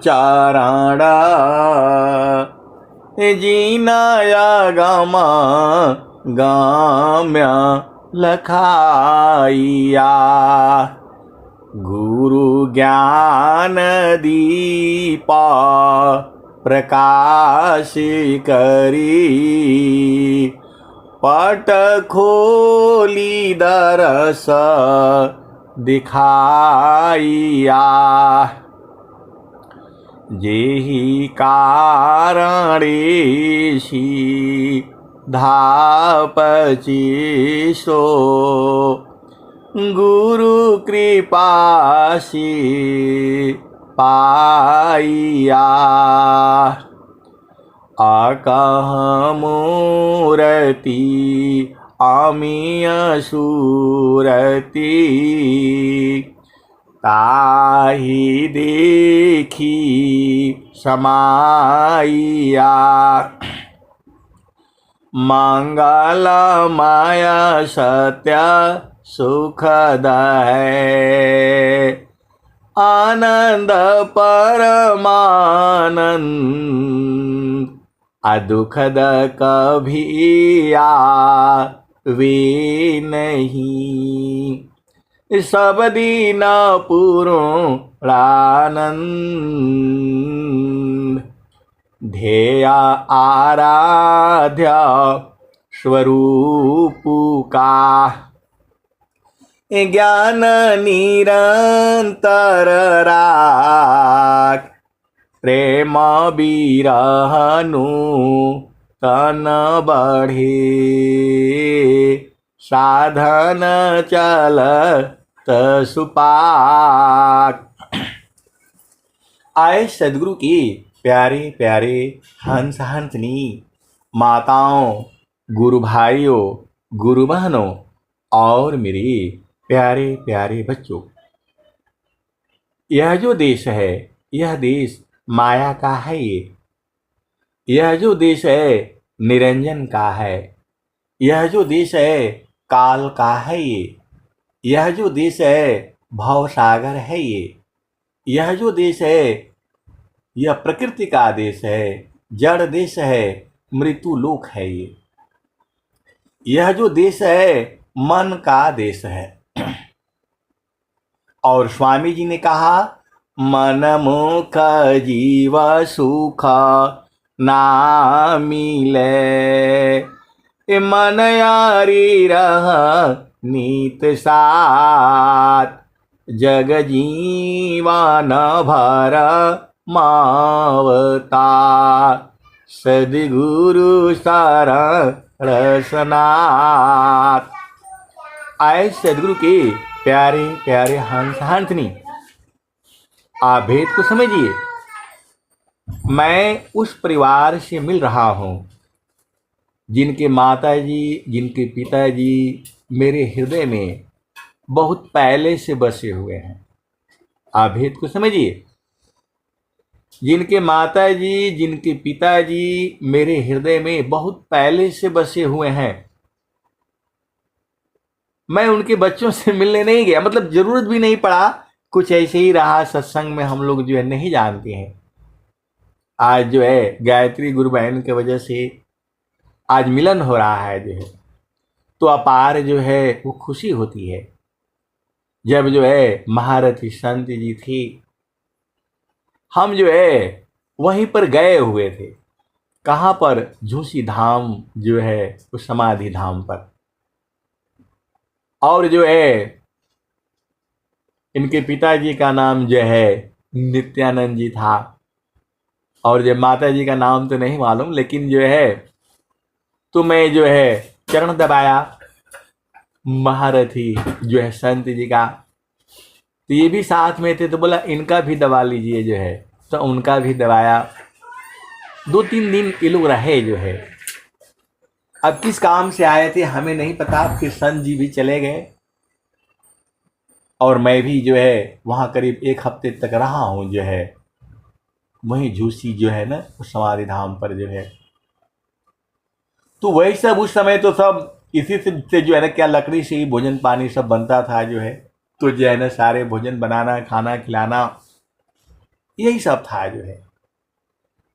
चाराड़ा जीनाया gamma गाम्या लखाइया गुरु ज्ञान दीपा प्रकाश करी पट खोली दरस दिखाइया जेहि कारणेशी धापचिसो गुरु कृपासी पाइया आकह मूरति आमिय सूरति ताहि देखी समाइया मंगल माया सत्य सुखद है आनंद परमानंद अदुखद कभी आवे नहीं सब दिन पूर्णानंद ध्येय आराध्य स्वरूप का ज्ञान निरंतर राख प्रेम बिरहनु तन बढ़े साधन चल सुपाक। आए सदगुरु की प्यारे प्यारे हंस हंसनी माताओं, गुरु भाइयों, गुरु बहनों और मेरे प्यारे प्यारे बच्चों, यह जो देश है, यह देश माया का है। यह जो देश है निरंजन का है। यह जो देश है काल का है। यह जो देश है भव सागर है। यह जो देश है यह प्रकृति का देश है, जड़ देश है, मृत्यु लोक है। यह जो देश है मन का देश है। और स्वामी जी ने कहा मन मुख जीव सुख ना मिले मन यारी रह नीत साथ जग जीवन भर मावता सद्गुरु शरण रसनाथ। आए सद्गुरु के प्यारे प्यारे हंस हंसनी, आप भेद को समझिए। मैं उस परिवार से मिल रहा हूँ जिनके माताजी, जिनके पिताजी मेरे हृदय में बहुत पहले से बसे हुए हैं। आप भेद को समझिए। जिनके माताजी, जिनके पिताजी मेरे हृदय में बहुत पहले से बसे हुए हैं। मैं उनके बच्चों से मिलने नहीं गया, मतलब जरूरत भी नहीं पड़ा, कुछ ऐसे ही रहा। सत्संग में हम लोग जो है नहीं जानते हैं। आज जो है गायत्री गुरु बहन की वजह से आज मिलन हो रहा है जो है, तो अपार जो है वो खुशी होती है। जब जो है महारथी संत जी थी, हम जो है वहीं पर गए हुए थे। कहाँ पर? झूसी धाम जो है उस समाधि धाम पर। और जो है इनके पिताजी का नाम जो है नित्यानंद जी था, और जो माता जी का नाम तो नहीं मालूम, लेकिन जो है तो मैं जो है चरण दबाया महारथी जो है संत जी का। तो ये भी साथ में थे, तो बोला इनका भी दबा लीजिए जो है, तो उनका भी दबाया। 2-3 दिन ये लोग रहे जो है। अब किस काम से आए थे हमें नहीं पता। फिर संत जी भी चले गए और मैं भी जो है वहाँ करीब 1 हफ्ते तक रहा हूँ जो है, वहीं झूसी जो है ना उस समाधि धाम पर जो है। तो वही सब उस समय तो सब इसी से जो है ना, क्या लकड़ी से ही भोजन पानी सब बनता था जो है। तो जो है ना सारे भोजन बनाना, खाना खिलाना, यही सब था जो है।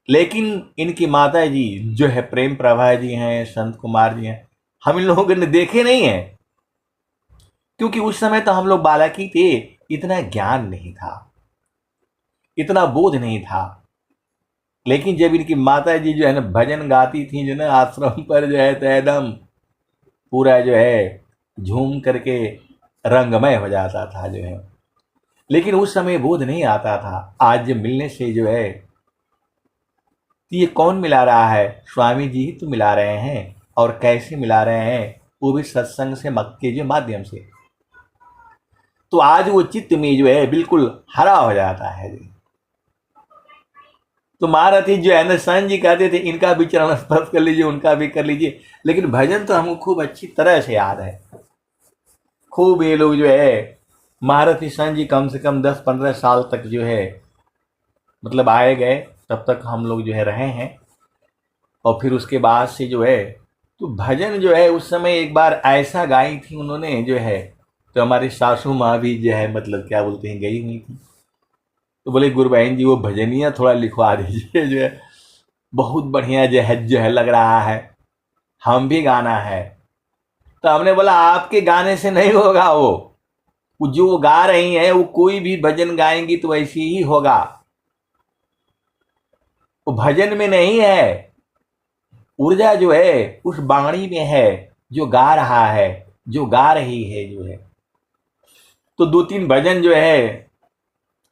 लेकिन इनकी माता जी जो है प्रेम प्रभा जी हैं, संत कुमार जी हैं, हम इन लोगों ने देखे नहीं है, क्योंकि उस समय तो हम लोग बालक ही थे, इतना ज्ञान नहीं था, इतना बोध नहीं था। लेकिन जब इनकी माता जी जो है ना भजन गाती थी जो ना आश्रम पर जो है तो एकदम पूरा जो है झूम करके रंगमय हो जाता था जो है। लेकिन उस समय बोध नहीं आता था। आज जब मिलने से जो है तो ये कौन मिला रहा है, स्वामी जी ही तो मिला रहे हैं। और कैसे मिला रहे हैं, वो भी सत्संग से के जो माध्यम से। तो आज वो चित्त में जो है बिल्कुल हरा हो जाता है जी। तो महारथी जो है ना संत जी कहते थे इनका भी चरण स्पर्श कर लीजिए, उनका भी कर लीजिए। लेकिन भजन तो हमको खूब अच्छी तरह से याद है। खूब ये लोग जो है महारथी संत जी कम से कम 10-15 साल तक जो है मतलब आए गए, तब तक हम लोग जो है रहे हैं। और फिर उसके बाद से जो है तो भजन जो है उस समय एक बार ऐसा गाई थी उन्होंने जो है, तो हमारी सासू माँ भी जो है मतलब क्या बोलते हैं गई हुई थी। तो बोले गुरु बहन जी वो भजनिया थोड़ा लिखवा दीजिए जो है, बहुत बढ़िया जो है लग रहा है, हम भी गाना है। तो हमने बोला आपके गाने से नहीं होगा, वो जो गा रही हैं वो कोई भी भजन गाएंगी तो वैसी ही होगा। वो भजन में नहीं है, ऊर्जा जो है उस बाणी में है, जो गा रहा है, जो गा रही है जो है। तो 2-3 भजन जो है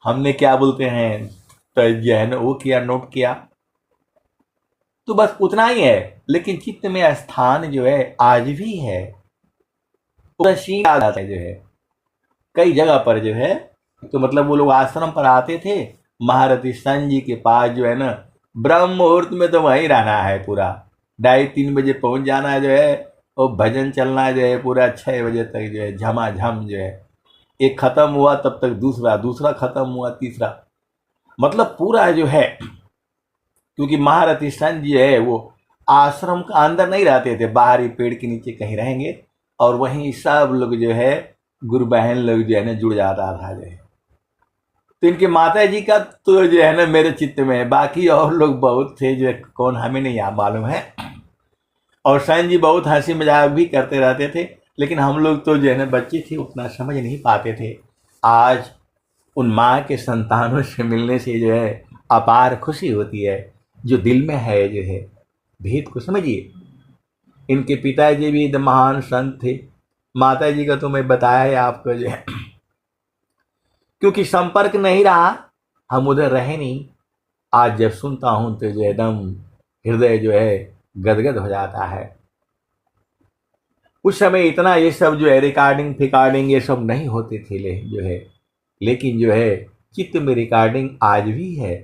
हमने क्या बोलते हैं तो जो है ना वो किया, नोट किया। तो बस उतना ही है। लेकिन चित्त में स्थान जो है आज भी है, उदासीन आ जाता है जो है कई जगह पर जो है। तो मतलब वो लोग आश्रम पर आते थे, महारथी संत जी के पास जो है ना ब्रह्म मुहूर्त में तो वहीं रहना है, पूरा 2:30-3 बजे पहुंच जाना जो है, और भजन चलना जो है पूरा 6 बजे तक जो है झमाझम जो है। एक खत्म हुआ तब तक दूसरा, दूसरा खत्म हुआ तीसरा, मतलब पूरा जो है। क्योंकि महारथी संत जी है वो आश्रम का अंदर नहीं रहते थे, बाहरी पेड़ के नीचे कहीं रहेंगे, और वहीं सब लोग जो है गुरु बहन लोग जो है ना जुड़ जाता था जो है। तो इनके माता जी का तो जो है ना मेरे चित्त में है, बाकी और लोग बहुत थे जो है, कौन हमें नहीं मालूम है। और संत जी बहुत हंसी मजाक भी करते रहते थे, लेकिन हम लोग तो जो है ना बच्चे थे, उतना समझ नहीं पाते थे। आज उन माँ के संतानों से मिलने से जो है अपार खुशी होती है, जो दिल में है जो है भेद को समझिए। इनके पिताजी भी महान संत थे, माता जी का तो मैं बताया है आपको जो है। क्योंकि संपर्क नहीं रहा, हम उधर रहे नहीं। आज जब सुनता हूं तो जो एकदम हृदय जो है गदगद हो जाता है। उस समय इतना ये सब जो है रिकॉर्डिंग फिकॉर्डिंग ये सब नहीं होते थे जो है। लेकिन जो है चित्त में रिकॉर्डिंग आज भी है।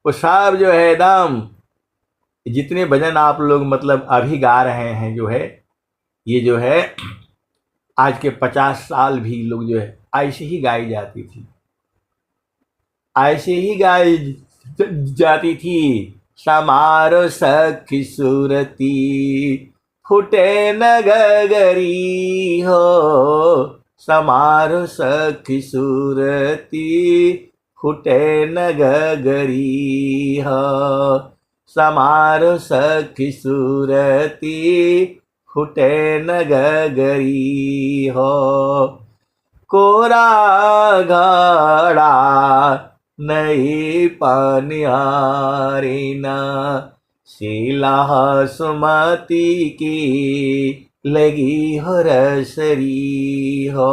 वो सब जो है एकदम जितने भजन आप लोग मतलब अभी गा रहे हैं जो है, ये जो है आज के 50 साल भी लोग जो है ऐसे ही गाई जाती थी, ऐसे ही गाई जाती थी। समारो सखी सूरती फुटे न गगरी हो, समारो सखी सूरती फुटे न गगरी हो, समारो सखी सूरती फुटे न गगरी हो। कोरा घड़ा नहीं पानिहारी ना, शीला सुमति की लगी हो रसरी हो,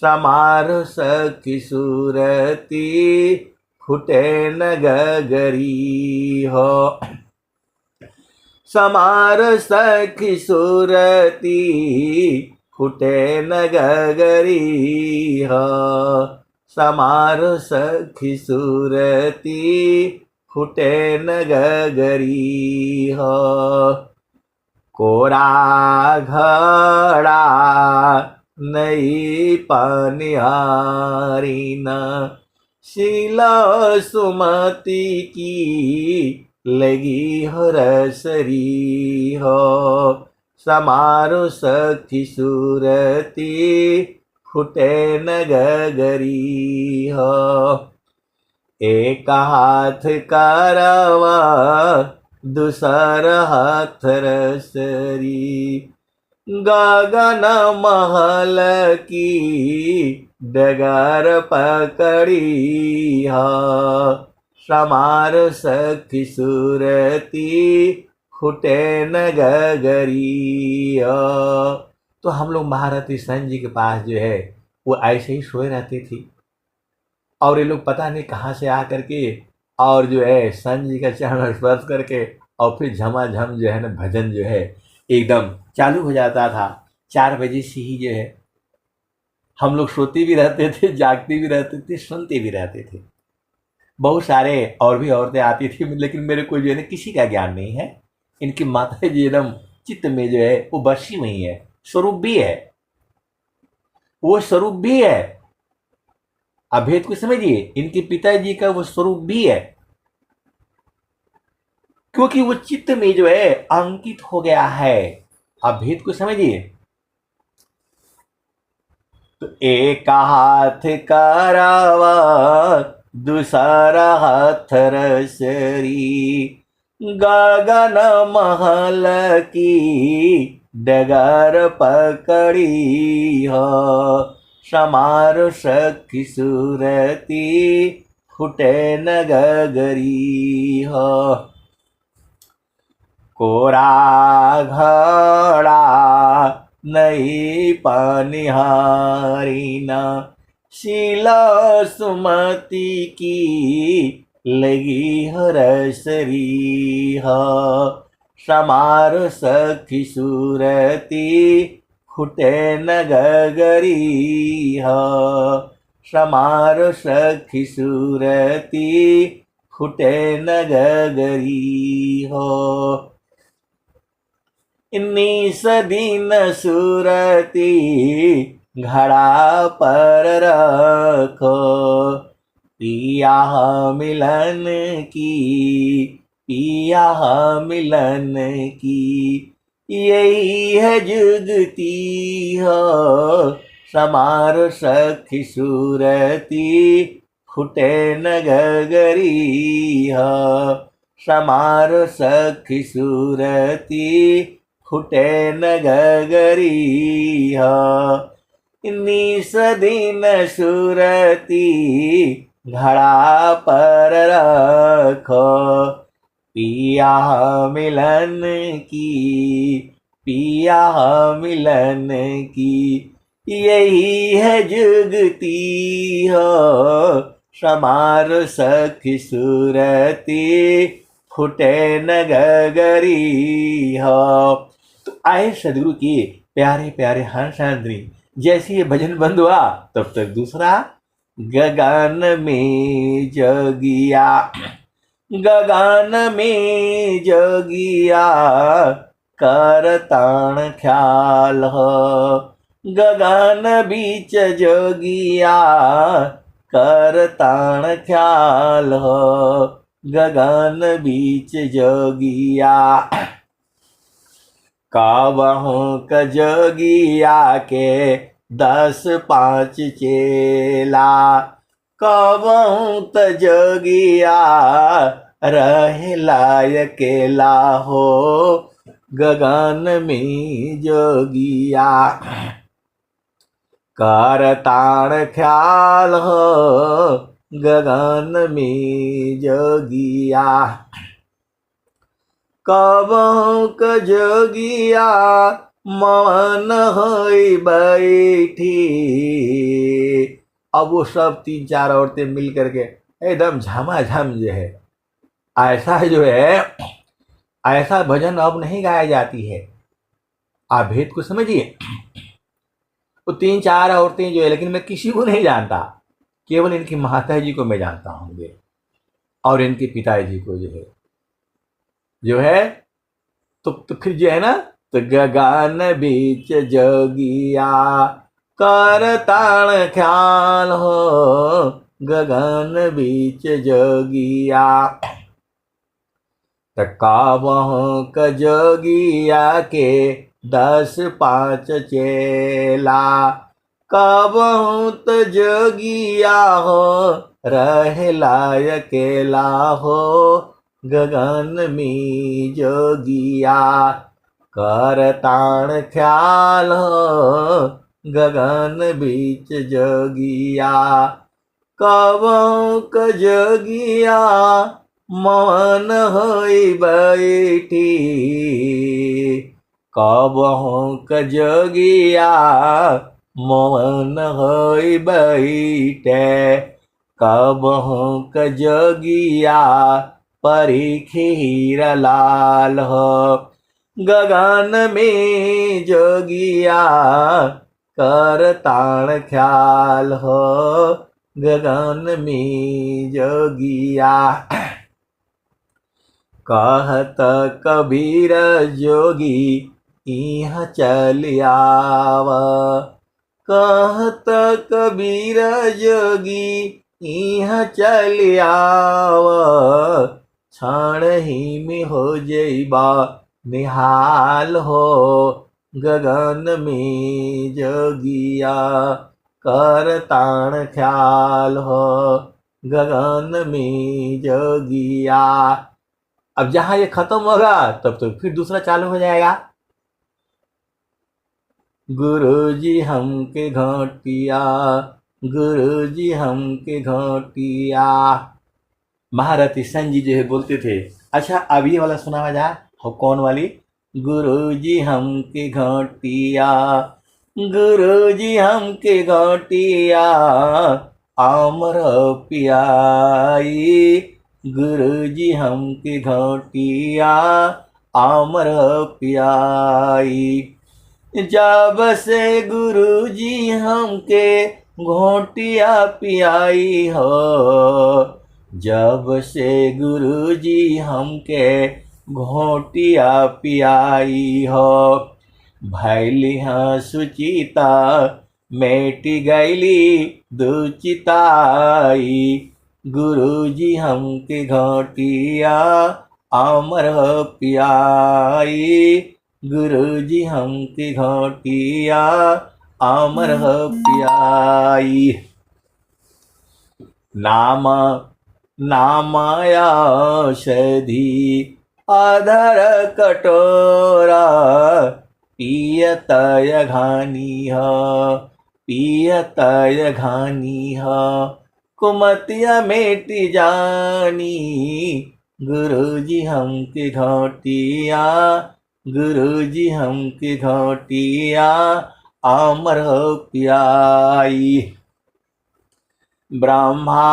समारो सखी सूरती फुटे न गगरी हो। समारो सखी सूरती फुटे न गगरी हो, समारो सखी सूरती फुटे न गगरी हो। कोरा घड़ा नहीं पानिहारी न, शीला सुमति की लगी हो रसरी हो, समारो सखी सूरती फुटे न गगरी हो। एक हाथ कारवा दूसर हाथ रसरी, गगन महल की डगर पकड़ी हा। समार सखी सूरती फुटे न गगरी हा। तो हम लोग महारथी सन जी के पास जो है वो ऐसे ही सोए रहती थी, और ये लोग पता नहीं कहाँ से आ करके और जो है सन जी का चरण स्पर्श करके और फिर झमाझम जो है ना भजन जो है एकदम चालू हो जाता था। 4 बजे से ही जो है हम लोग सोते भी रहते थे, जागते भी रहते थे, सुनते भी रहते थे। बहुत सारे और भी औरतें आती थी, लेकिन मेरे को जो है ना किसी का ज्ञान नहीं है। इनकी माता जी एकदम चित्त में जो है वो बसी हुई है, स्वरूप भी है, वो स्वरूप भी है। अभेद को समझिए, इनके पिताजी का वो स्वरूप भी है, क्योंकि वो चित्त में जो है अंकित हो गया है। अभेद को समझिए। तो एक हाथ करावा दूसरा हाथ रसरी, गगन महल की डगर पकड़ी हो। समार सखी सूरती फुटे न गगरी हो। कोरा घड़ा नहीं पानिहारी न, शीला सुमति की लगी हरसरी हा। समार सखी सूरती फुटे न गगरी हा। समार सखी सूरती फुटे न गगरी हो। 19 दिन सूरती घड़ा पर रखो, पिया मिलन की, पिया मिलन की। यही है जुगती हो। समार सखी सूरती फुटे न गगरी हो। समार सखी सूरती फुटे न गगरी हो। 19 दिन सूरती घड़ा पर रखो, पिया मिलन की, पिया मिलन की। यही है जुगती हो। समार सखी सूरती फुटे न गगरी हो। तो आए सदगुरु की प्यारे प्यारे हंसांद्री, जैसे ये भजन बंद हुआ तब तक दूसरा गगन में जगिया, गगन में जगिया कर ताण ख्याल हो। गगन बीच जोगिया कर ताण ख्याल हो। गगन बीच जोगिया काबहू क जोगिया के 10-5 चेला, कबहू त जोगिया रहे लायकेला हो। गगन में जोगिया कर ताण ख्याल हो। गगन में जोगिया कबहू क जोगिया मौन होई बैठी। अब वो सब 3-4 औरतें मिल करके एकदम झमाझम जो है ऐसा जो है ऐसा भजन अब नहीं गाया जाती है। आप भेद को समझिए। वो 3-4 औरतें जो है, लेकिन मैं किसी को नहीं जानता, केवल इनकी माता जी को मैं जानता हूँ और इनके पिताजी को जो है तो फिर जो है ना, तो गगन बीच जोगिया कर ताण ख्याल हो। गगन बीच जोगिया काबहू क जोगिया के 10-5 चेला, कबहू त जोगिया हो रहे लायकेला हो गगन में जोगिया कर ताण ख्याल हो गगन बीच जोगिया कबहू क जोगिया मौन होई बैठी कबहू क जोगिया मौन होई बैठे कबहू क जोगिया परी खीर लाल हो गगन में जोगिया कर ताण ख्याल हो गगन में जोगिया कहत कबीर जोगी इहाँ चल आव कहत कबीर जोगी इहाँ चल आव क्षण ही में हो जइबा निहाल हो गगन में जोगिया कर ताण ख्याल हो गगन में जोगिया। अब जहां ये खत्म होगा तब तो फिर दूसरा चालू हो जाएगा। गुरुजी हमके घोटिया गुरुजी हमके घोटिया। महारथी सन जी जो है बोलते थे। अच्छा अब ये वाला सुनावा जाए हो कौन वाली। गुरुजी हमके घोटिया गुरुजी हमके घोटिया आमर पियाई गुरुजी हमके घोटिया आमर पियाई जब से गुरुजी हमके घोटिया पियाई हो जब से गुरुजी हमके घोटिया पियाई हो भैली हाँ सुचिता मेटी गैली दुचिताई गुरुजी हमके घोटिया आमर पियाई गुरुजी हमके घोटिया आमर पियाई। नाम नामाया औषधि आधर कटोरा पियतय घानी ह पियतय घानी ह कुमतिया मेटी जानी गुरुजी हमके घोटिया गुरुजी हमके घोटिया आमर पियाई। ब्रह्मा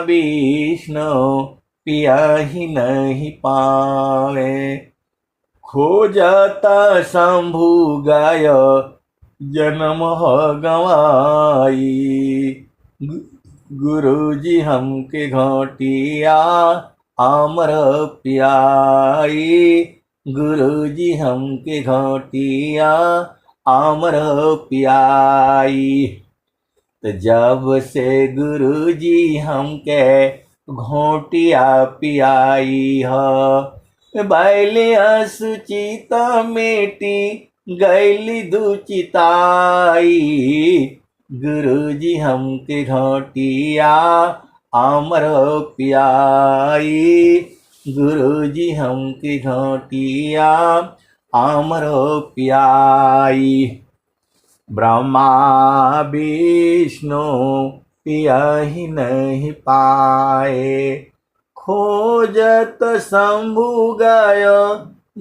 विष्णु पियाही नहीं पावे खोजत शंभु गाय जन्म हो गवाई गुरुजी हमके घोटिया आमर पियाई गुरुजी हमके घोटिया आमर पियाई। तो जब से गुरुजी हमके घोटिया पियाई हो बैलिया सुचिता मेटी गैली दुचिताई गुरुजी हमके घोटिया आमर पियाई गुरुजी हमके घोटिया आमर पियाई। ब्रह्मा विष्णु पियाही नहीं पाए खोजत शंभु गाय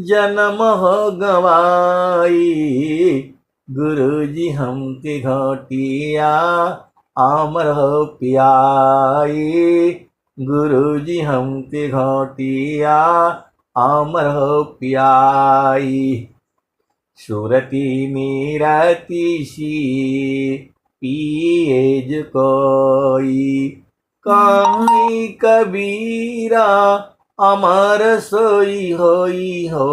जन्म हो गवाई गुरुजी हमके घोटिया आमर पियाई गुरुजी हमके घोटिया आमर पियाई। सुरती मीरती सी पिएज कोई कहीं कबीरा अमर सोई होई हो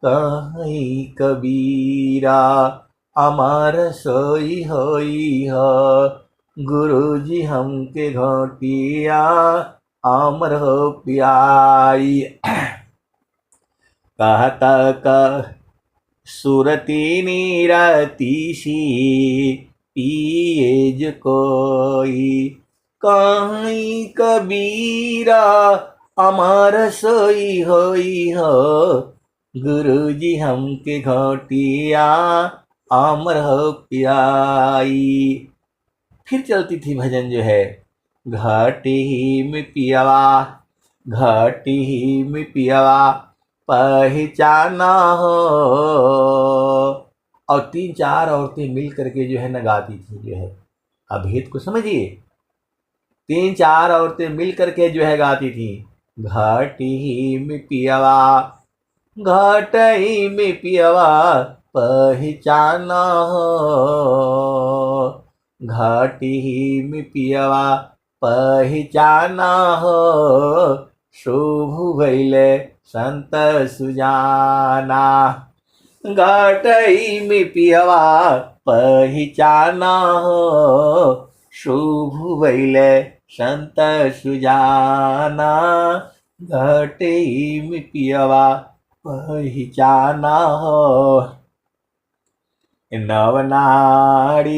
कहीं कबीरा अमर सोई होई हो गुरुजी हमके घोटिया आमर पियाई। कहता सुरती नीरतीसी पिए कोई, कहीं कबीरा अमर सोई होई हो, गुरु जी हमके घोटिया अमर हो पियाई। फिर चलती थी भजन जो है, घाटी में पियावा, घाटी में पियावा पहचाना हो। और 3-4 औरतें मिल करके जो है न गाती थी जो है, अभेद को समझिए। 3-4 औरतें मिल करके जो है गाती थी, घाटी में पियावा, घाटी में पियावा पहचाना हो, घाटी में पियावा पहचाना हो, शुभ भइले संत सुजाना। घाटी में पियावा पहचाना हो, शुभ भइले संत सुजाना। घाटी में पियावा पहचाना हो। नवनाड़ी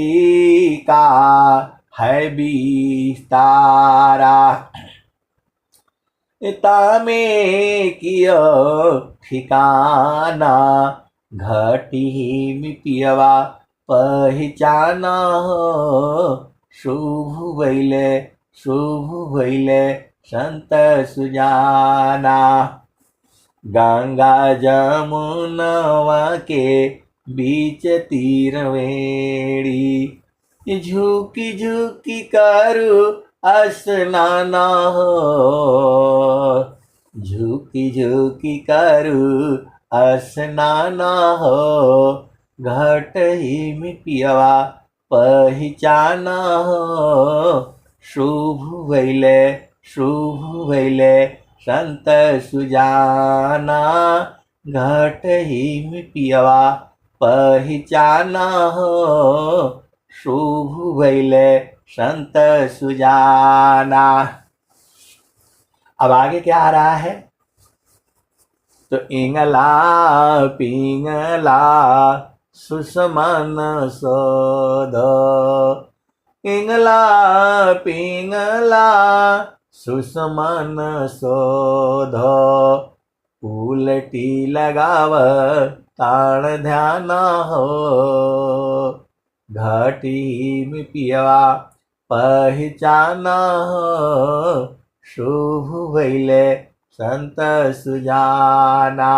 का है विस्तारा, तामे कियो ठिकाना, घाटी में पियवा पहचाना हो, शुभ भइले संत सुजाना। गंगा जमुनवा के बीच तीरवेणी, झुकी झुकी करू स्नाना हो, झुकी झुकी करू स्नाना हो, घाटी में पियवा पहचाना हो, शुभ भइले संत सुजाना। घाटी में पियवा पहचाना हो, शुभ भइले संत सुजाना। अब आगे क्या आ रहा है, तो इंगला पिंगला सुषमन सोध, इंगला पिंगला सुषमन सोध, उलटी लगाव ताण ध्यान हो, घाटी में पियवा पहचाना हो, शुभ भइले संत सुजाना।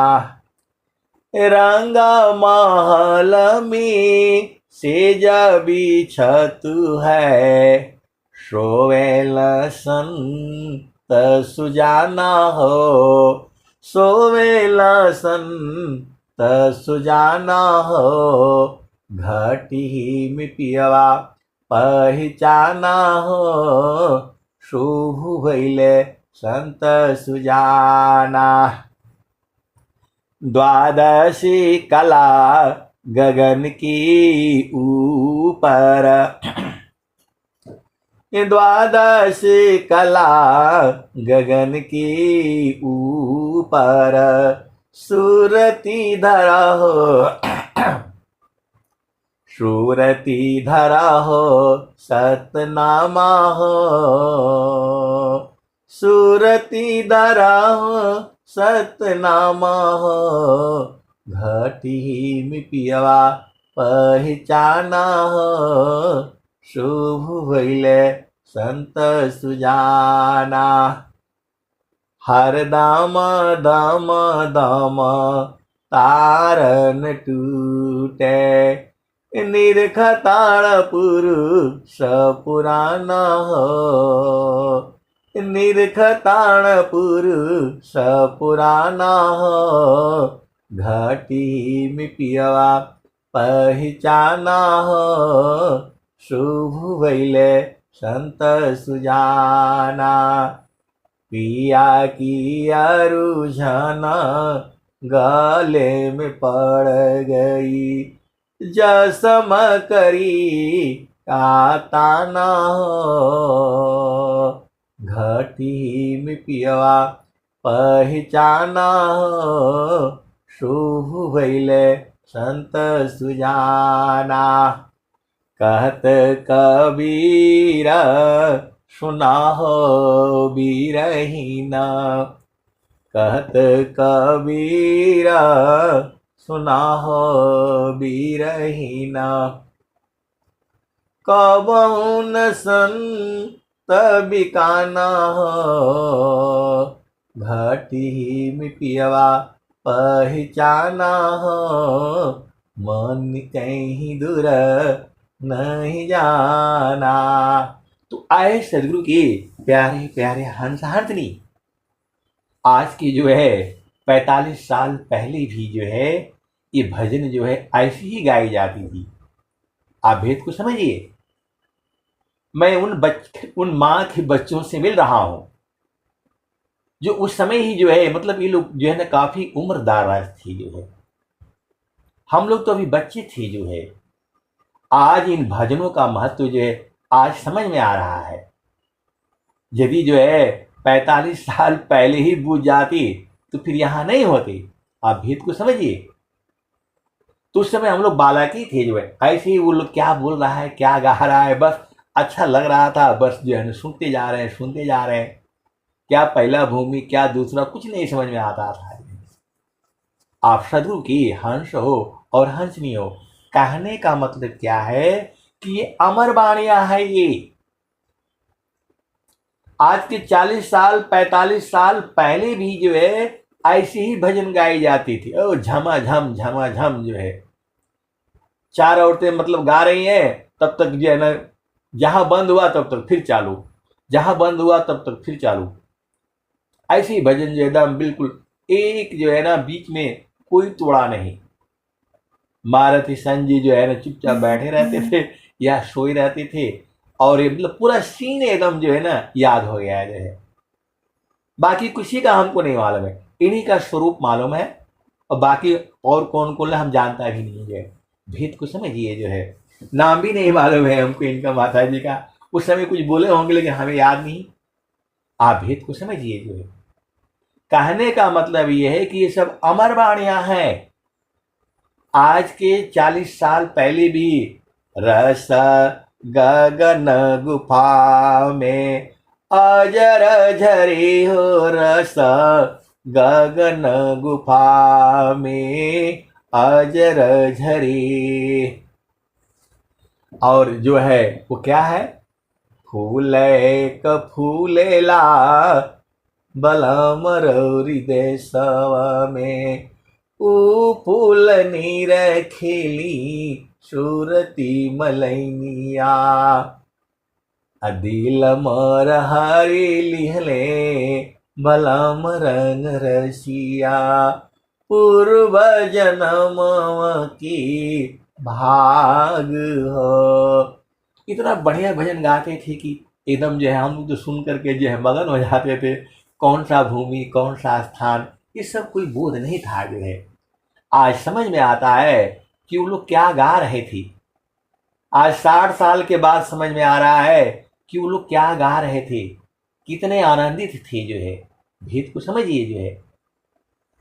रंगा महल में सेज बिछतु है, सोवेल संत सुजाना हो, सोवेल संत सुजाना हो, घाटी में पियवा पहचाना हो, शुभ भइले संत सुजाना। द्वादशी कला गगन की ऊपर, द्वादशी कला गगन की ऊपर, सूरती धरा हो, सूरती धरा हो, सतनामा हो, सूरती धरा हो, सतनामा हो, घाटी में पियवा पहचाना हो, शुभ भइले संत सुजाना। हर दाम दाम दाम तारन टूटे, निरखताण पुरुष पुराना हो, निरखताण पुरुष पुराना हो, घाटी में पियवा पहचाना हो, शुभ भइले संत सुजाना। पिया की अरुझना गले में पड़ गई, जसम करी ताना हो, घाटी में पियवा पहचाना हो, शुभ भइले संत सुजाना। कहत कबीर सुना हो बीरहीना। कहत कबीर सुना हो बीरहीना। कबहु न संत बिकाना हो। घटी में पियवा पहचाना हो। मन कहीं दूर नहीं जाना। तो आए सदगुरु के प्यारे प्यारे हंस हंसनी। आज की जो है 45 साल पहले भी जो है ये भजन जो है ऐसी ही गाई जाती थी। आप भेद को समझिए। मैं उन माँ के बच्चों से मिल रहा हूं जो उस समय ही जो है मतलब ये लोग जो है ना काफी उम्रदाराज थे जो है। हम लोग तो अभी बच्चे थे जो है। आज इन भजनों का महत्व जो है आज समझ में आ रहा है। यदि जो है 45 साल पहले ही बूझ जाती तो फिर यहां नहीं होते। आप भेद को समझिए। तो उस समय हम लोग बालक ही थे जो है। ऐसे ही वो लोग क्या बोल रहा है क्या गा रहा है बस अच्छा लग रहा था। बस जो है सुनते जा रहे हैं सुनते जा रहे हैं। क्या पहला भूमि क्या दूसरा कुछ नहीं समझ में आता था। आप सदगुरु की हंस हो और हंसनी हो। कहने का मतलब क्या है कि ये अमर वाणियां है। ये आज के 40 साल 45 साल पहले भी जो है ऐसी ही भजन गाई जाती थी। ओ झमा झम जो है चार औरतें मतलब गा रही हैं तब तक जो है ना जहां बंद हुआ तब तक फिर चालू। जहां बंद हुआ तब तक फिर चालू। ऐसे ही भजन जो एकदम बिल्कुल एक जो है ना बीच में कोई तोड़ा नहीं। मारुति संजी जो है ना चुपचाप बैठे रहते थे या सोए रहते थे। और ये मतलब पूरा सीन एकदम जो है ना याद हो गया है जो है। बाकी किसी का हमको नहीं मालूम है। इन्हीं का स्वरूप मालूम है। और बाकी और कौन कौन है हम जानता भी नहीं जो है। भेद को समझिए जो है। नाम भी नहीं मालूम है हमको इनका माता जी का। उस समय कुछ बोले होंगे लेकिन हमें याद नहीं। आप भेद को समझिए जो है। कहने का मतलब ये है कि ये सब अमर वाणियां हैं। आज के 40 साल पहले भी रस गगन गुफा में अजर झरे हो। रस गगन गुफा में अजर झरे। और जो है वो क्या है फूले क फूलेला बलम हृदय सवा में। ऊ फूल नीर खिली सूरती मलैनिया। अदिल मर हरी लिहले बलम रंग रसिया। पूर्व जन्म की भाग हो। इतना बढ़िया भजन गाते थे कि एकदम जो है हम लोग तो सुन करके जो है मगन हो जाते थे। कौन सा भूमि कौन सा स्थान ये सब कोई बोध नहीं था जो है। आज समझ में आता है कि वो लोग क्या गा रहे थे। आज 60 साल के बाद समझ में आ रहा है कि वो लोग क्या गा रहे थे। कितने आनंदित थे जो है। भेद को समझिए जो है।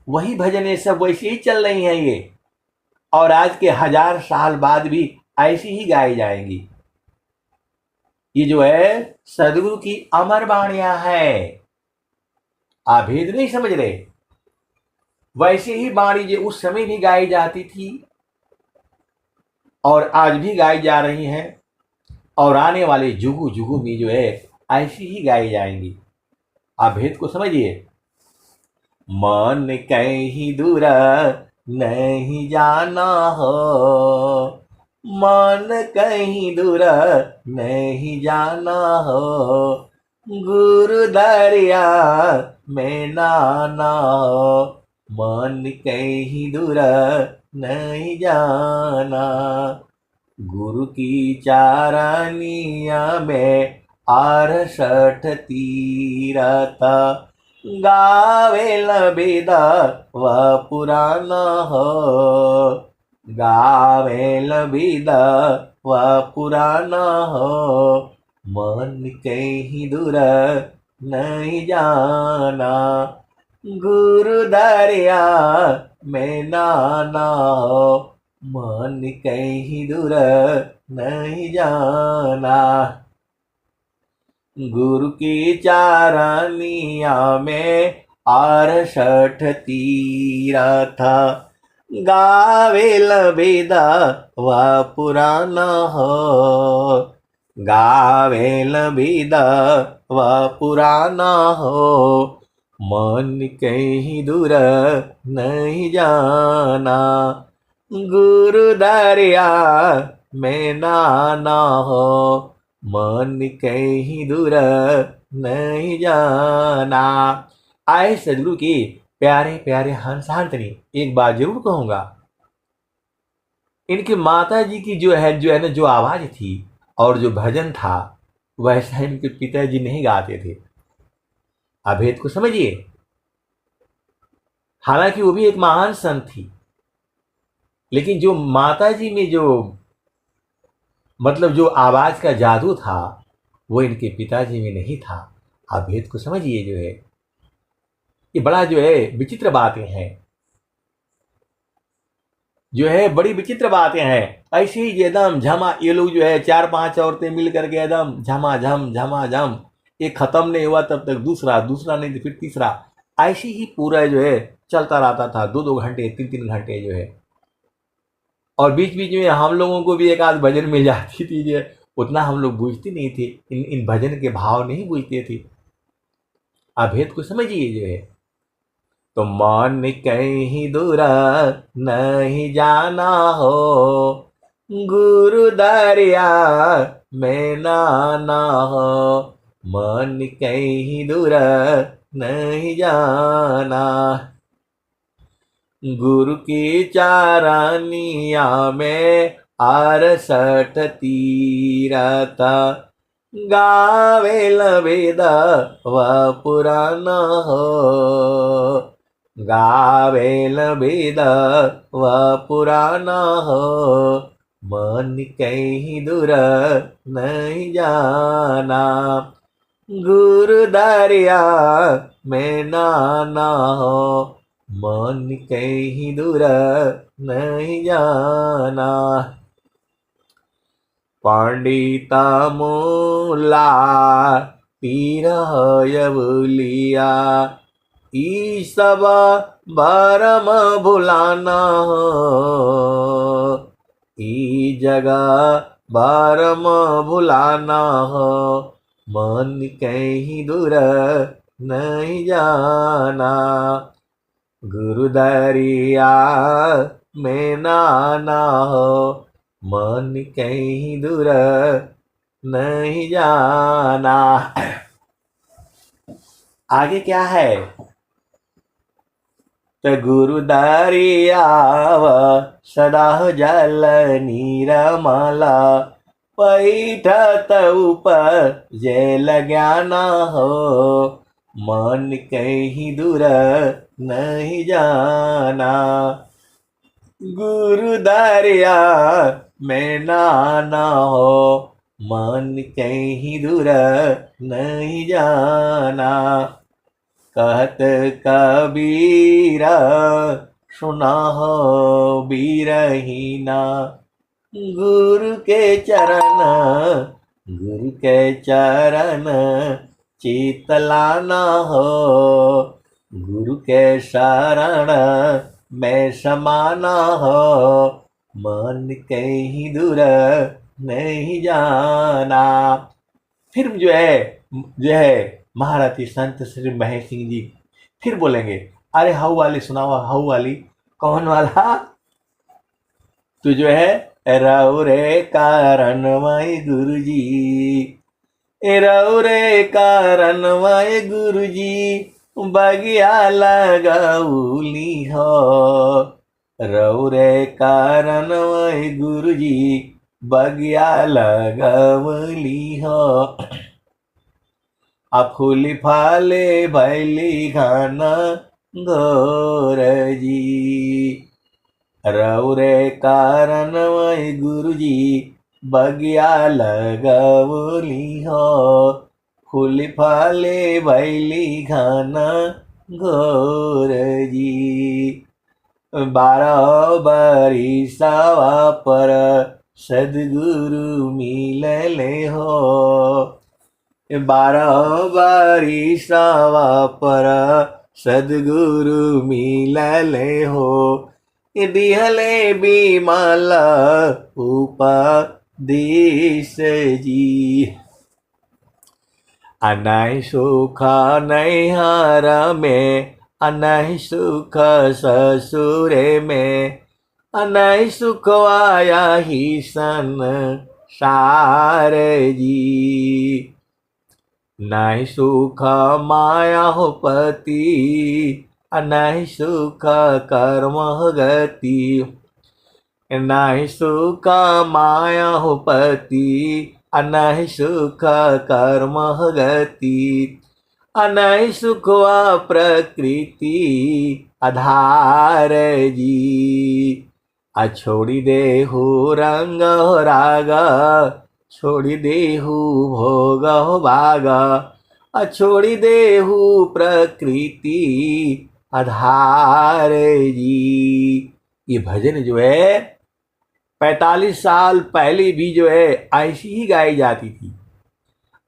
वही भजन ये सब वैसे ही चल रही हैं ये। और आज के 1000 साल बाद भी ऐसी ही गाई जाएंगी। ये जो है सदगुरु की अमर वाणियां हैं। आप भेद नहीं समझ रहे। वैसे ही वाणी जो उस समय भी गाई जाती थी और आज भी गाई जा रही हैं। और आने वाले जुगु जुगु में जो है ऐसी ही गाई जाएंगी। आप भेद को समझिए। मन कहीं दूर नहीं जाना हो। मन कहीं दूर नहीं जाना हो। गुरु दरिया में नाना हो। मन कहीं दूर नहीं जाना। गुरु की चारानिया में 68 तीरथ गावे लबेदा व पुराना हो। गावे लबेदा व पुराना हो। मन कहीं दूर नहीं जाना। गुरु दरिया में नाना हो। मन कहीं दूर नहीं जाना। गुरु की चारनिया में 68 तीरथ, गावे लबेदा व पुराना हो, गावे लबेदा व पुराना हो, मन कहीं दूर नहीं जाना। गुरु दरिया में नाना हो, मन कहीं दूर नहीं जाना। आए सदगुरु की प्यारे प्यारे हंसांतनी, एक बात जरूर कहूंगा, इनकी माता जी की जो है ना, जो आवाज थी और जो भजन था, वैसा इनके पिताजी नहीं गाते थे। अभेद को समझिए। हालांकि वो भी एक महान संत थी, लेकिन जो माता जी में जो मतलब जो आवाज का जादू था, वो इनके पिताजी में नहीं था। अभेद को समझिए। जो है ये बड़ा जो है विचित्र बातें हैं, जो है बड़ी विचित्र बातें हैं। ऐसे ही एकदम झमा, ये लोग जो है 4-5 औरतें मिल करके एकदम झमाझम झमाझम, ये खत्म नहीं हुआ तब तक दूसरा, दूसरा नहीं तो फिर तीसरा, ऐसे ही पूरा जो है चलता रहता था, 2-2 घंटे 3-3 घंटे जो है। और बीच बीच में हम लोगों को भी एक आध भजन मिल जाती थी, जो उतना हम लोग बूझते नहीं थे, इन भजन के भाव नहीं बूझते थे। अभेद को समझिए। जो है तो मन कहीं दूर नहीं जाना हो, गुरु दरिया में नाना हो, मन कहीं दूर नहीं जाना। गुरु की चारनिया में 68 तीरथ, गावे लबेदा व पुराना हो, गावे लबेदा व पुराना हो, मन कहीं दूर नहीं जाना। गुरु दरिया में नाना हो, मन कहीं दूर नहीं जाना। पंडिता मूला पीर बुलिया, ई सब भरम भुलाना हो, ई जगह भरम भुलाना हो, मन कहीं दूर नहीं जाना। गुरु दरिया में नाना हो, मन कहीं दूर नहीं जाना। आगे क्या है? तो गुरु दरियाव सदा जल नीरमाला, पैठत ऊपर जेल ज्ञाना हो, मन कहीं दूर नहीं जाना। गुरु दरिया में नाना हो, मन कहीं दूर नहीं जाना। कहत कबीरा सुना हो बीरहीना, गुरु के चरण, गुरु के चरण चितलाना हो, गुरु के शरण में समाना हो, मन कहीं दूर नहीं जाना। फिर जो है महारथी संत श्री महेश सिंह जी फिर बोलेंगे, अरे हाउ वाली सुनाओ, हाउ वाली। कौन वाला? तो जो है रऊ रे कारण माई गुरु जी, रऊ रे कारण माई गुरु जी, बगिया लगाउली हो, रऊ रे कारण माई गुरु जी, बगिया लगावली हो। फूली फाले भैली खाना घोर जी, रऊ रे कारण वही गुरु जी, बगिया लगवली हो, फूली फाले भैली खाना घोर जी। 12 बरिसवा पर सद्गुरु मिलले हो। 12 बरिसवा पर सद्गुरु मिलले हो। दिहले बिमल उपदेश जी। अनहि सुख नैहर में, अनहि सुख ससुरे में, अनहि सुख आयाहि संसार जी। नहि सुख माया हो पति, नहि सुख कर्म गति। नहि सुख माया हो पति, नहि सुख कर्म गति। नहि सुख प्रकृति आधार जी। छोड़ी देहु रंग राग, छोड़ी देहु भोग भाग। छोड़ी देहु प्रकृति आधार जी। ये भजन जो है 45 साल पहले भी जो है ऐसी ही गाई जाती थी।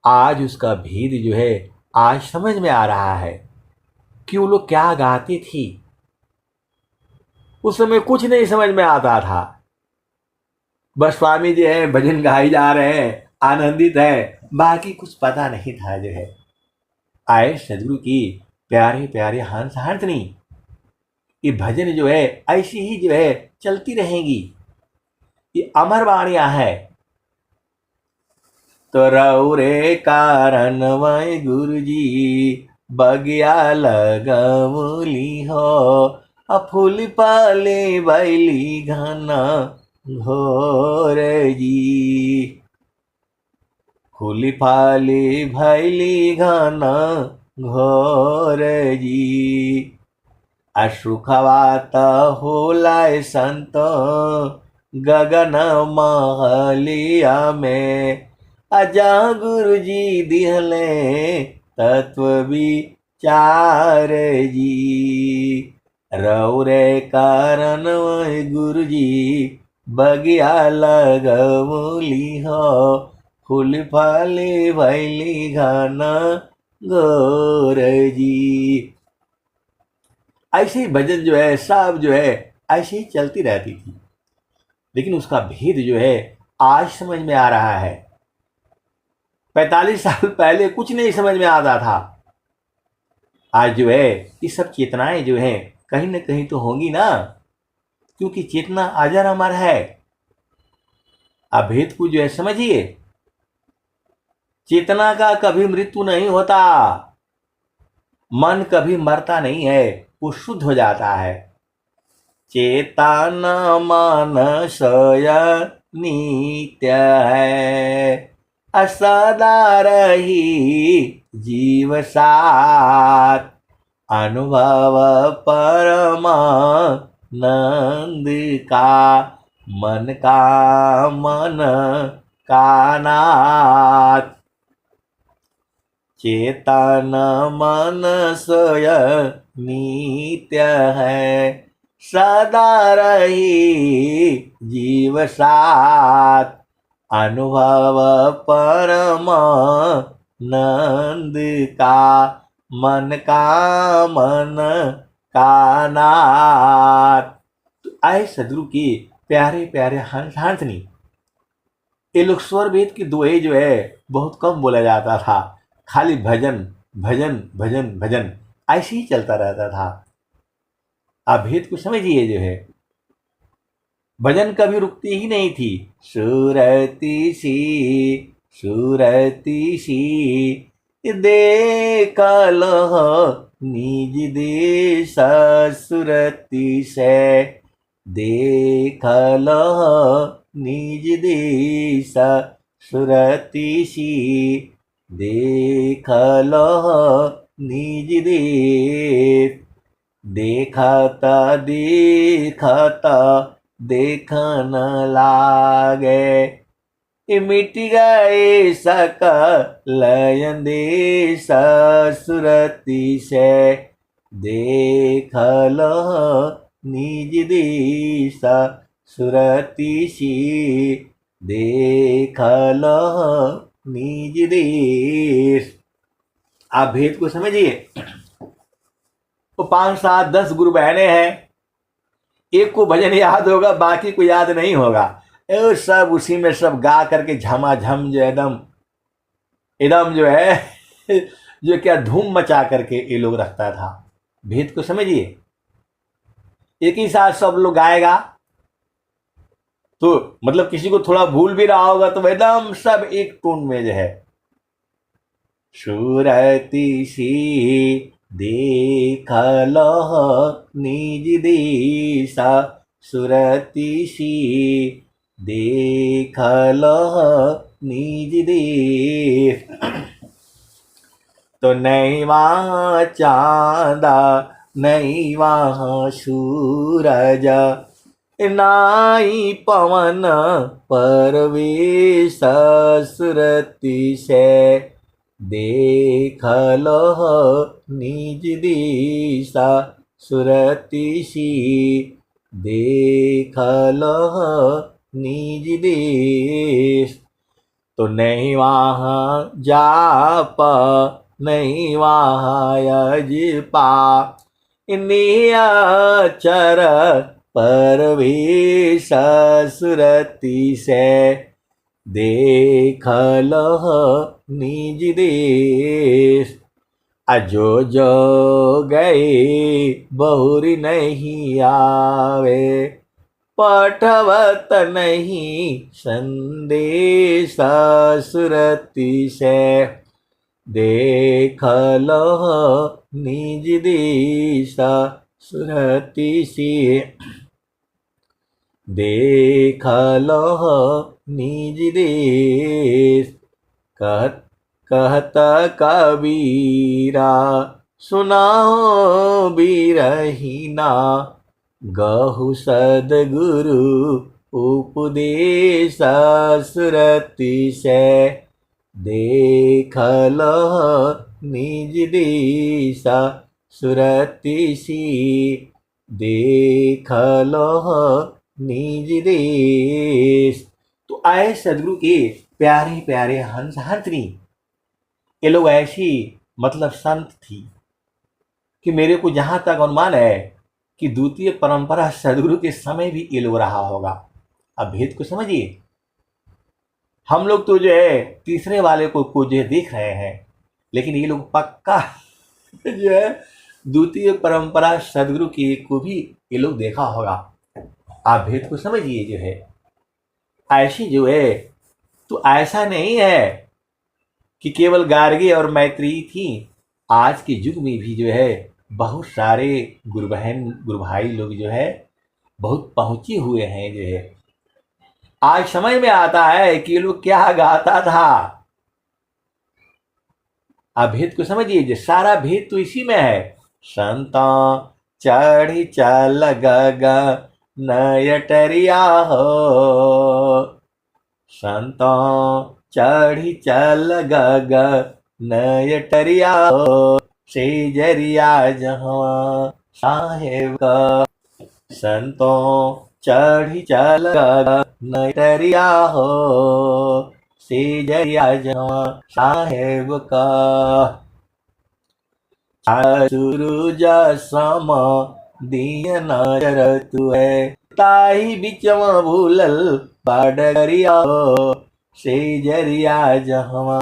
आज उसका भेद जो है आज समझ में आ रहा है कि वो लोग क्या गाते थे। उस समय कुछ नहीं समझ में आता था, बस स्वामी जी है भजन गाए जा रहे हैं, आनंदित है, बाकी कुछ पता नहीं था जो है। आए सदगुरु की प्यारे प्यारे हंस हंसनी, ये भजन जो है ऐसी ही जो है चलती रहेंगी। ये अमर वाणियां है। तो रौरे कारण वै गुरु जी बगिया लगमुली हो। फूल पाले बैली घना घोर जी। फूली फाली भैली घना घोर जी। सुखवात होलाय संत गगन महलिया में। अजा गुरु जी दिहले तत्व विचार जी। रौरे कारण गुरु जी बगिया लगमुली हो। फूल फाली भैली घना गोर जी। ऐसे ही भजन जो है सब जो है ऐसे ही चलती रहती थी, लेकिन उसका भेद जो है आज समझ में आ रहा है। 45 साल पहले कुछ नहीं समझ में आता था। आज जो है ये सब चेतनाएं जो है कहीं ना कहीं तो होंगी ना, क्योंकि चेतना अजर अमर है। आप भेद को जो है समझिए, चेतना का कभी मृत्यु नहीं होता, मन कभी मरता नहीं है, वो शुद्ध हो जाता है। चेतन मानस नित्य है, सदा रही जीव साथ। अनुभव परमानंद का मन का नाथ। चेतन मनसय नित्य है, सदा रही जीव साथ। अनुभव परमानंद का मन का नाथ। तो आए सदगुरु की प्यारे प्यारे हंस हंसनी। ये लोग स्वर भेद की दोहे जो है बहुत कम बोला जाता था, खाली भजन भजन भजन भजन ऐसे ही चलता रहता था। आप भेद को समझिए जो है, भजन कभी रुकती ही नहीं थी। सुरती सी देख लो निज देश सुरती से। देख लो निज देश सुरती सी। देख लो निज देश। देखता देखता देखन लागे, मिट गए सकल देश सुरती से। देख लो निज देश सुरतिसी देख लह निज देश। आप भेद को समझिए। तो 5, 7, 10 गुरु बहने हैं, एक को भजन याद होगा, बाकी को याद नहीं होगा। सब उसी में सब गा करके झमाझम जो एकदम एकदम जो है जो क्या धूम मचा करके ये लोग रखता था। भेद को समझिए। एक ही साथ सब लोग गाएगा तो मतलब किसी को थोड़ा भूल भी रहा होगा तो एकदम सब एक टोन में जो है सुरति सी देख लह निज देशा सुरति सी देख लह निज देश। तो नहीं वहाँ चांदा नहीं वहाँ सूरज नाई पवन परवेश सुरति से देख लह निज दिशा सुरति सी देख लह निज देश। तो नहीं वहाँ जाप नहीं वहाँ यजपा नियचर परवेश सुरति से देख लह निज देश। अजो जो गए बहुरी नहीं आवे पठवत नहीं संदेश सुरति से देख लह निज देश सुरति से देख लह निज देश। कहता कबीरा सुनाओ बीरहीना गहु सदगुरु उपदेश सुरति से देख लह निज देश सुरति सी देख लह निज देश। तो आए सदगुरु के प्यारे प्यारे हंस हंसनी, ये लोग ऐसी मतलब संत थी कि मेरे को जहां तक अनुमान है कि द्वितीय परंपरा सदगुरु के समय भी ये लोग रहा होगा। अब भेद को समझिए। हम लोग तो जो है तीसरे वाले को जो है देख रहे हैं, लेकिन ये लोग पक्का जो है द्वितीय परंपरा सदगुरु की को भी ये लोग देखा होगा। आप भेद को समझिए। जो है ऐसी जो है तो ऐसा नहीं है कि केवल गार्गी और मैत्री थी। आज के युग में भी जो है बहुत सारे गुरु बहन गुरु भाई लोग जो है बहुत पहुंचे हुए हैं। जो है आज समझ में आता है कि ये लोग क्या गाता था। आप भेद को समझिए। जो सारा भेद तो इसी में है। संता चढ़ी चल गगा नयटरिया हो संता चढ़ी चल गगा नयटरिया हो से जरिया जहाँ साहेब का संतों चढ़ी चल गगा नयटरिया हो से जरिया जहाँ साहेब का सूरज सम दिय नजर तुए ताही बिचवा भूलल बाडरिया हो से जरिया जहवा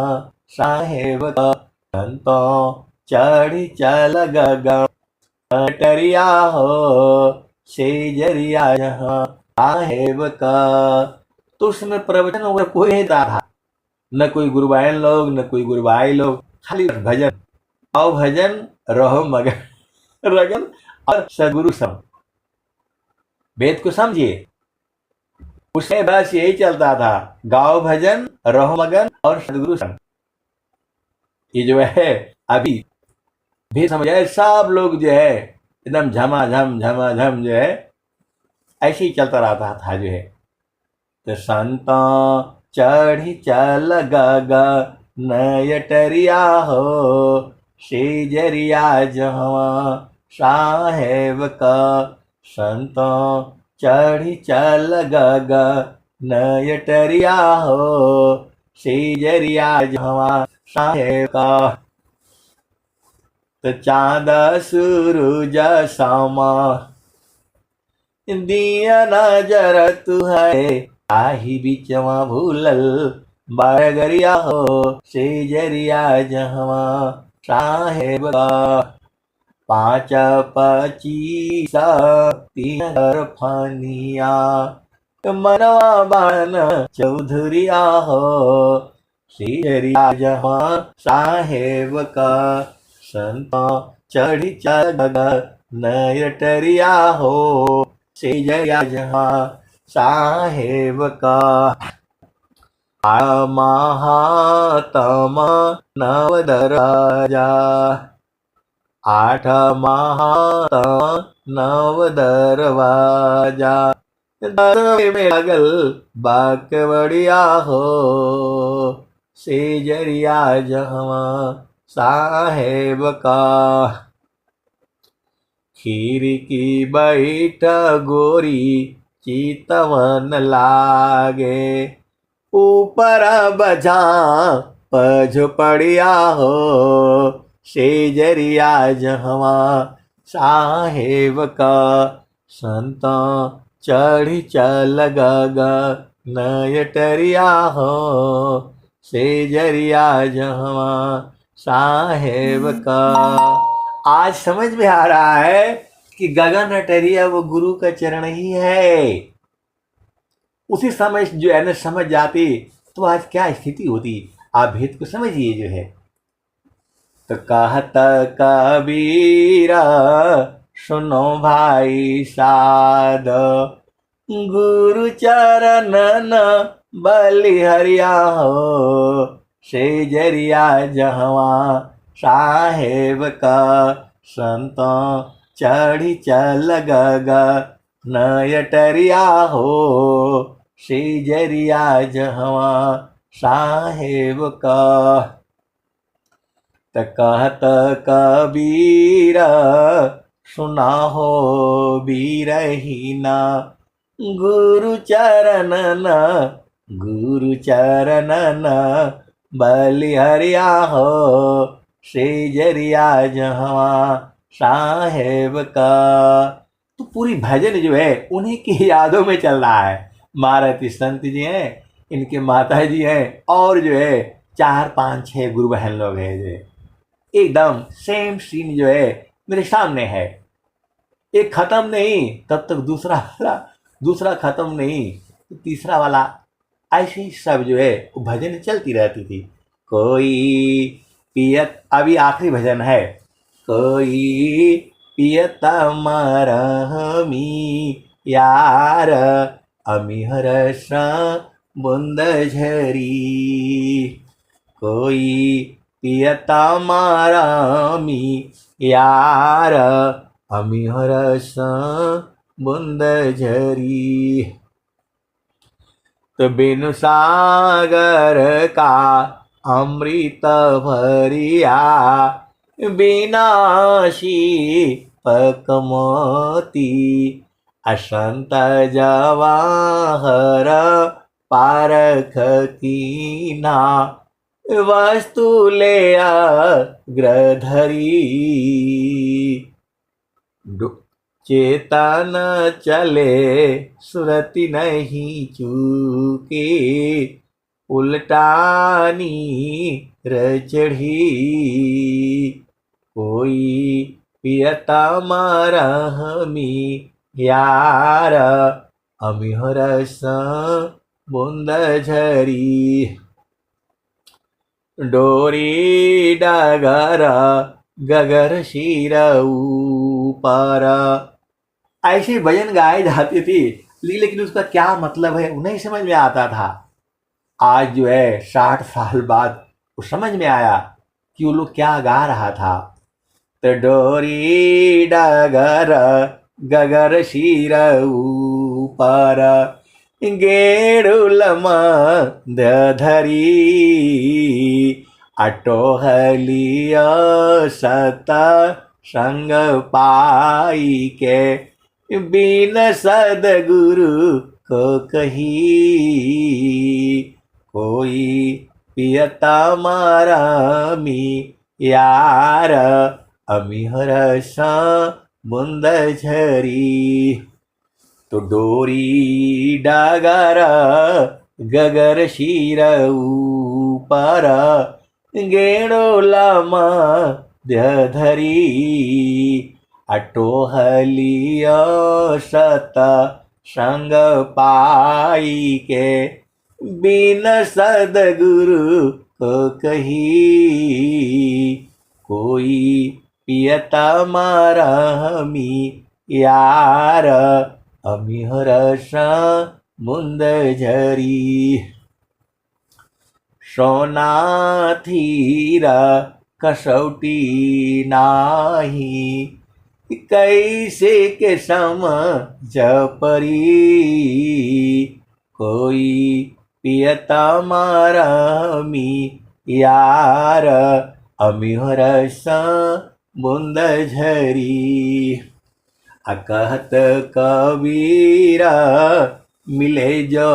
साहेब का संतों चढ़ी चल गगा टरिया हो से जरिया जहाँ साहेब का। तो उसमें प्रवचन हुआ कोई नहीं था, न कोई गुरुबाइन लोग न कोई गुरुभाई लोग, खाली भजन आओ भजन रहो मगन रगन और सदगुरु सम। वेद को समझिए। उसमें बस यही चलता था, गाओ भजन रहो मगन और सदगुरु सम। ये जो है अभी भी समझ आए, सब लोग जो है एकदम झमाझम जो है ऐसे ही चलता रहता था। जो है तो संता चढ़ी चल गगा नयटरिया हो से जरिया जहाँ साहेब का संतों चढ़ी चल गग नयटरिया हो, सेजरिया जहवा साहेब का। तो चाँद सूरज समा दिया नजर तू है, आही बीचवा भूलल बारगरिया हो, सेजरिया जहवा साहेब का। पाँच पचीस तीन फनिया, मनवा बाण चौधरिया हो, सेजरिया जहाँ साहेब का। संता चढ़ी चल नयटरिया हो, सेजरिया जहाँ साहेब का। महातम नवदराजा, आठ महातम नव दरवाजा, दरवे में लगल बाकवड़िया हो, सेजरिया जहवा साहेब का। खीरकी बैठ गोरी चितवन लागे, ऊपर बजा पझपड़िया हो, सेजरिया जहवा साहेब का। संता चढ़ी चल गग नयटरिया हो, सेजरिया जहवा साहेब का। आज समझ में आ रहा है कि गगन अटरिया वो गुरु का चरण ही है। उसी समय जो है ना समझ जाती तो आज क्या स्थिति होती, आप भेद को समझिए जो है। तो कहता कबीरा सुनो भाई साध, गुरु चरण न बलिहरिया हो, सेजरिया जहवा साहेब का। संतों चढ़ी चल गग नयटरिया हो, सेजरिया जहवा साहेब का। त कहत कबीर सुना हो बीरहीना, गुरु चरण न बलिहरिया हो, सेजरिया जहवा साहेब का। तो पूरी भजन जो है उन्हीं की यादों में चल रहा है। महारथी संत जी हैं, इनके माता जी हैं, और जो है 4 5 6 गुरु बहन लोग हैं। जो है एकदम सेम सीन जो है मेरे सामने है। एक खत्म नहीं तब तक दूसरा खत्म नहीं तो तीसरा वाला, ऐसे ही सब जो है वो भजन चलती रहती थी। कोई पियत, अभी आखिरी भजन है। कोई पियत मरहमी यार, अमिहर बुंद झरी। कोई पियता मारामी यार, अमिहर बुंद झरी। तो बिनु सागर का अमृत भरिया, विनाशी पकमती। असंत जवाहर पारख कीना, वस्तु ले अग्रधरी। चेतन चले सुरति नहीं चूके, उल्टानी रचढ़ी। कोई पियता मरहमी यार, अमिहर बुंद झरी। डोरी डगर गगर शिर ऊपर, ऐसे भजन गाए जाते थे, लेकिन उसका क्या मतलब है वो नहीं समझ में आता था। आज जो है 60 साल बाद वो समझ में आया कि वो लोग क्या गा रहा था। तो डोरी डगर गगर शिर ऊपर, गेड़ुलम धरी। अटोहलिया सत संग पाई के, बिन सदगुरु को कही, कोई पियता मारा मी यार, अमिहर सा बुंद झरी। तो डोरी डागर गगर शीर ऊपर, गेणो लामा धरी, अटोहलियो सत संग पाई के, बिन सदगुरु को कही, कोई पियता मारा हमी यार, अमिहर सा मुंद झरी। सोना थीरा कसौटी नाही, कैसे के समझ परी, कोई पियता मारा मी यार, अमिहर सा मुंद झरी। कहत कबीरा मिले जो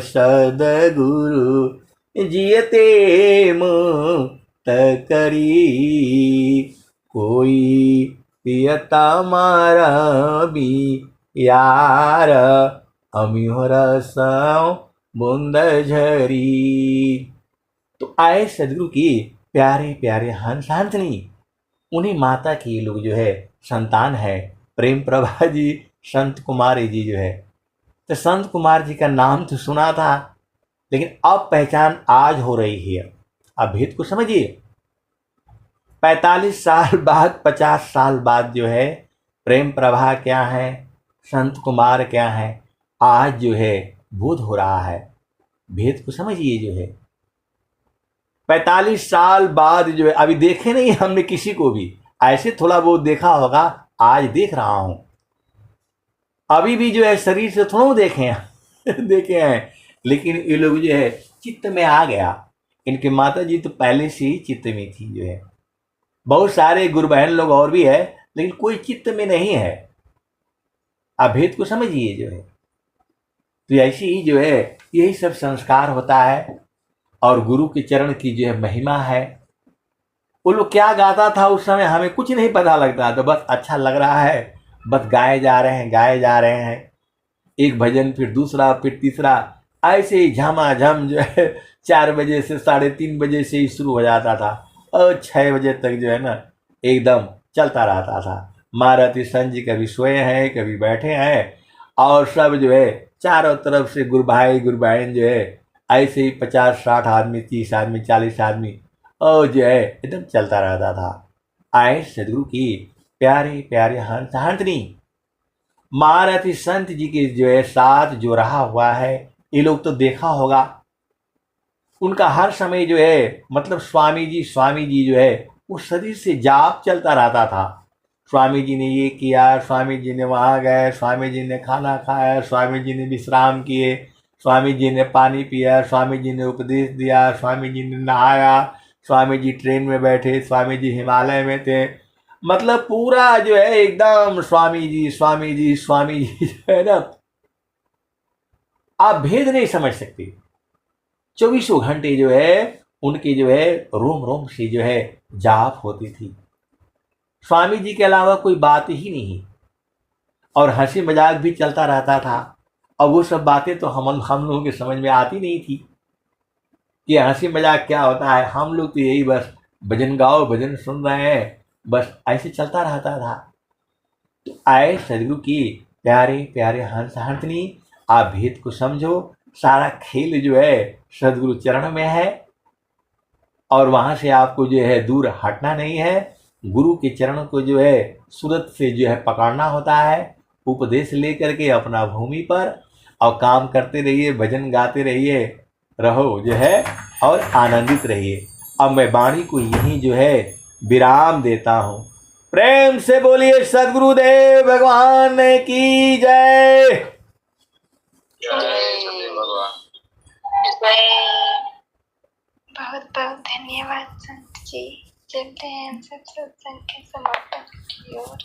सदगुरु, जियते मुक्त करी, कोई पियता मारा भी यार, अमिहर सा बुंद झरी। तो आए सदगुरु की प्यारे प्यारे हंस हंसनी, उन्हीं माता की ये लोग जो है संतान है। प्रेम प्रभा जी, संत कुमारी जी जो है, तो संत कुमार जी का नाम तो सुना था, लेकिन अब पहचान आज हो रही है। अब भेद को समझिए। 45 साल बाद, 50 साल बाद जो है प्रेम प्रभा क्या है, संत कुमार क्या है, आज जो है बोध हो रहा है। भेद को समझिए जो है 45 साल बाद जो है, अभी देखे नहीं हमने किसी को भी, ऐसे थोड़ा बहुत देखा होगा, आज देख रहा हूं। अभी भी जो है शरीर से थोड़ा देखे हैं देखे हैं, लेकिन ये लोग जो है चित्त में आ गया। इनके माता जी तो पहले से ही चित्त में थी जो है। बहुत सारे गुरु बहन लोग और भी है, लेकिन कोई चित्त में नहीं है। अभेद को समझिए जो है। तो ऐसी ही जो है यही सब संस्कार होता है, और गुरु के चरण की जो है महिमा है। वो लोग क्या गाता था उस समय हमें कुछ नहीं पता लगता, तो बस अच्छा लग रहा है, बस गाए जा रहे हैं, गाए जा रहे हैं। एक भजन फिर दूसरा फिर तीसरा, ऐसे ही झमाझम जो है 4 बजे से 3:30 बजे से ही शुरू हो जाता था, और 6 बजे तक जो है ना एकदम चलता रहता था। महारथी संत जी कभी सोए हैं, कभी बैठे हैं, और सब जो है चारों तरफ से गुरु भाई गुरु बहन जो है ऐसे ही 50-60 आदमी, 30 आदमी, 40 आदमी, और जो है एकदम चलता रहता था। आए सदगुरु की प्यारे प्यारे हंस हंसनी, महारथी संत जी के जो है साथ जो रहा हुआ है, ये लोग तो देखा होगा। उनका हर समय जो है मतलब स्वामी जी जो है वो शरीर से जाप चलता रहता था। स्वामी जी ने ये किया, स्वामी जी ने वहाँ गए, स्वामी जी ने खाना खाया, स्वामी जी ने विश्राम किए, स्वामी जी ने पानी पिया, स्वामी जी ने उपदेश दिया, स्वामी जी ने नहाया, स्वामी जी ट्रेन में बैठे, स्वामी जी हिमालय में थे। मतलब पूरा जो है एकदम स्वामी जी स्वामी जी स्वामी जी जो है ना, आप भेद नहीं समझ सकते। 24 घंटे जो है उनकी जो है रोम रोम से जो है जाप होती थी। स्वामी जी के अलावा कोई बात ही नहीं, और हंसी मजाक भी चलता रहता था। और वो सब बातें तो हम लोगों के समझ में आती नहीं थी कि हंसी मजाक क्या होता है। हम लोग तो यही बस भजन गाओ, भजन सुन रहे हैं, बस ऐसे चलता रहता था। तो आए सदगुरु की प्यारे प्यारे हंस हंसनी, आप भेद को समझो। सारा खेल जो है सदगुरु चरण में है, और वहां से आपको जो है दूर हटना नहीं है। गुरु के चरण को जो है सूरत से जो है पकड़ना होता है, उपदेश लेकर के अपना भूमि पर, और काम करते रहिए, भजन गाते रहिए, रहो जो है और आनंदित रहिए। अब मैं वाणी को यहीं जो है विराम देता हूँ। प्रेम से बोलिए सदगुरुदेव भगवान की जय। बहुत बहुत धन्यवाद संत जी। चलते हैं हम सब सत्संग के समापन की ओर।